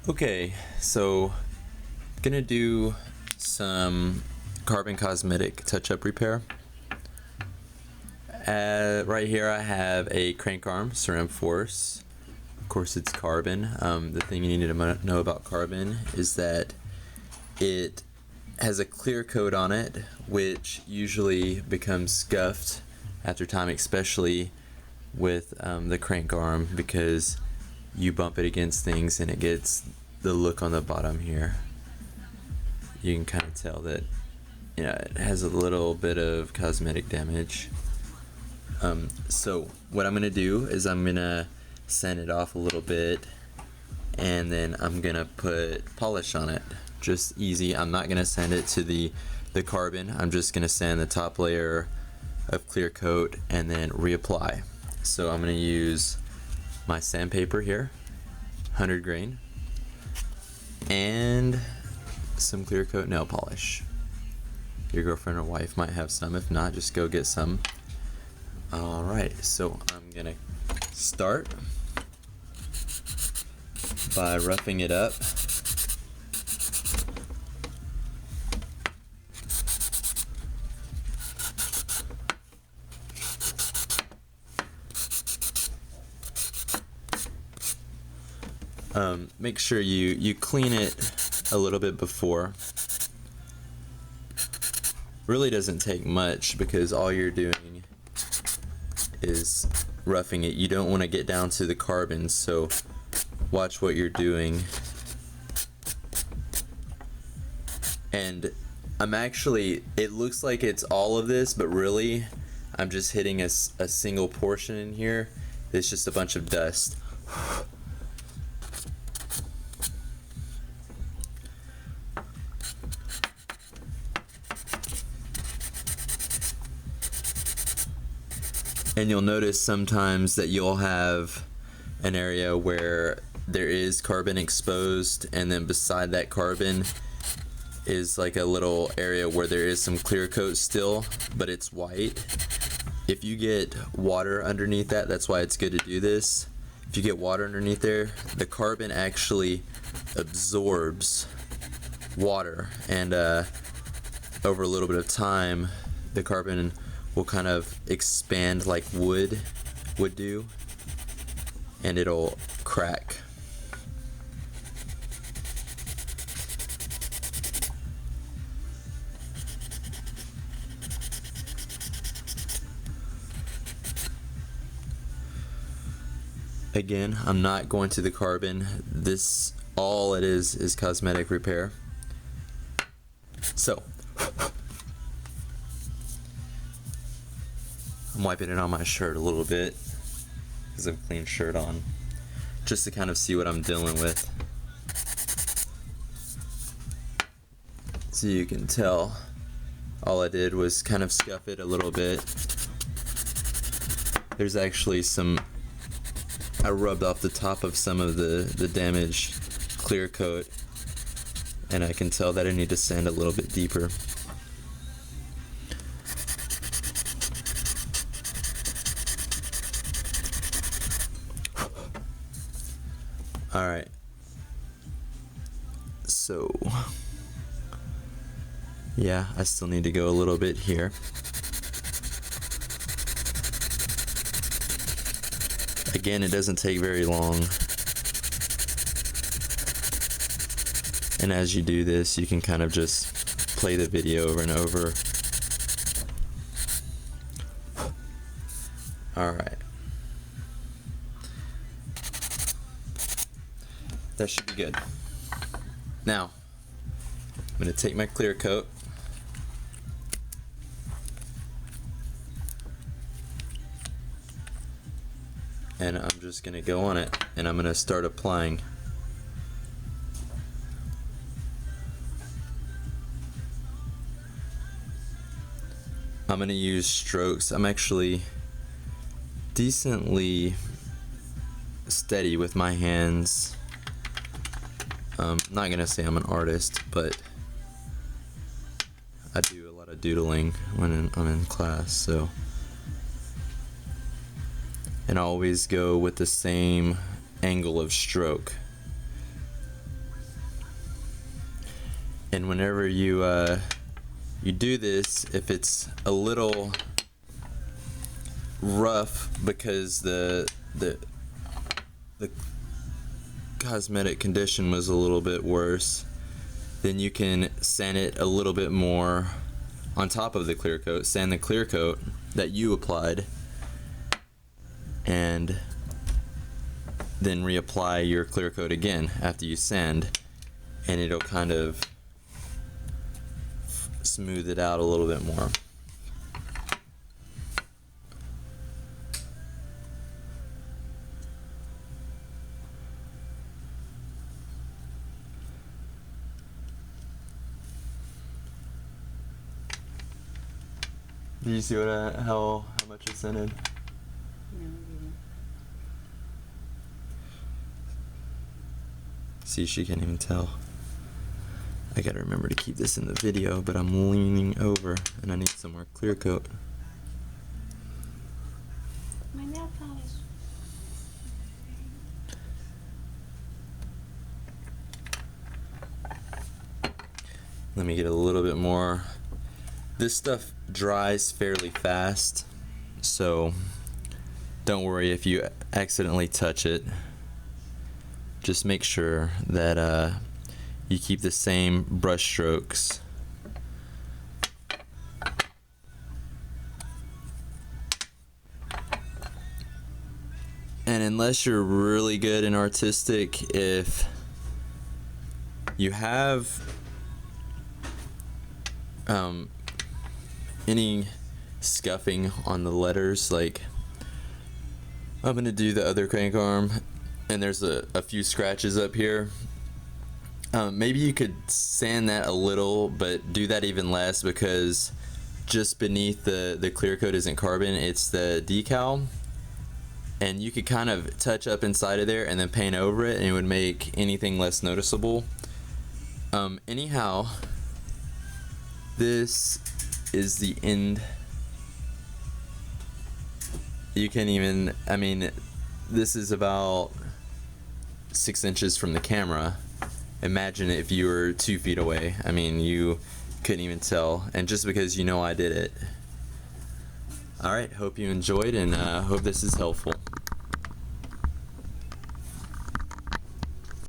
Okay, so gonna do some carbon cosmetic touch-up repair. Right here I have a crank arm ceramic force. Of course it's carbon. The thing you need to know about carbon is that it has a clear coat on it, which usually becomes scuffed after time, especially with the crank arm, because you bump it against things and it gets the look on the bottom here. You can kind of tell that it has a little bit of cosmetic damage. So what I'm gonna do is I'm gonna sand it off a little bit, and then I'm gonna put polish on it. Just easy. I'm not gonna sand it to the carbon. I'm just gonna sand the top layer of clear coat and then reapply. So I'm gonna use my sandpaper here, 100 grain, and some clear coat nail polish. Your girlfriend or wife might have some. If not, just go get some. Alright, so I'm gonna start by roughing it up. Make sure you clean it a little bit before. Really doesn't take much because all you're doing is roughing it. You don't want to get down to the carbon, so watch what you're doing. And it looks like it's all of this, but really I'm just hitting a single portion in here. It's just a bunch of dust. And you'll notice sometimes that you'll have an area where there is carbon exposed, and then beside that carbon is like a little area where there is some clear coat still, but it's white. If you get water underneath that, that's why it's good to do this. If you get water underneath there, the carbon actually absorbs water, and over a little bit of time, the carbon will kind of expand like wood would do, and it'll crack. Again, I'm not going to the carbon. This, all it is cosmetic repair. So I'm wiping it on my shirt a little bit because I have a clean shirt on, just to kind of see what I'm dealing with. So you can tell all I did was kind of scuff it a little bit. There's actually I rubbed off the top of some of the damaged clear coat, and I can tell that I need to sand a little bit deeper. Alright, so yeah, I still need to go a little bit here. Again, it doesn't take very long, and as you do this, you can kind of just play the video over and over. Alright. That should be good. Now, I'm going to take my clear coat, and I'm just going to go on it, and I'm going to start applying. I'm going to use strokes. I'm actually decently steady with my hands. Not gonna say I'm an artist, but I do a lot of doodling when I'm in class, so. And I always go with the same angle of stroke. And whenever you do this, if it's a little rough because the cosmetic condition was a little bit worse, then you can sand it a little bit more on top of the clear coat. Sand the clear coat that you applied, and then reapply your clear coat again after you sand, and it'll kind of smooth it out a little bit more. Do you see what how much it scented? No, you didn't. See, she can't even tell. I gotta remember to keep this in the video, but I'm leaning over and I need some more clear coat. My nail polish. Let me get a little bit more. This stuff dries fairly fast, so don't worry if you accidentally touch it. Just make sure that you keep the same brush strokes. And unless you're really good and artistic, if you have any scuffing on the letters, like I'm gonna do the other crank arm and there's a few scratches up here, maybe you could sand that a little, but do that even less, because just beneath the clear coat isn't carbon, it's the decal, and you could kind of touch up inside of there and then paint over it and it would make anything less noticeable. Anyhow, this is the end. You can't even, I mean, this is about 6 inches from the camera. Imagine if you were 2 feet away. I mean, you couldn't even tell, and just because you know I did it. Alright, hope you enjoyed, and hope this is helpful.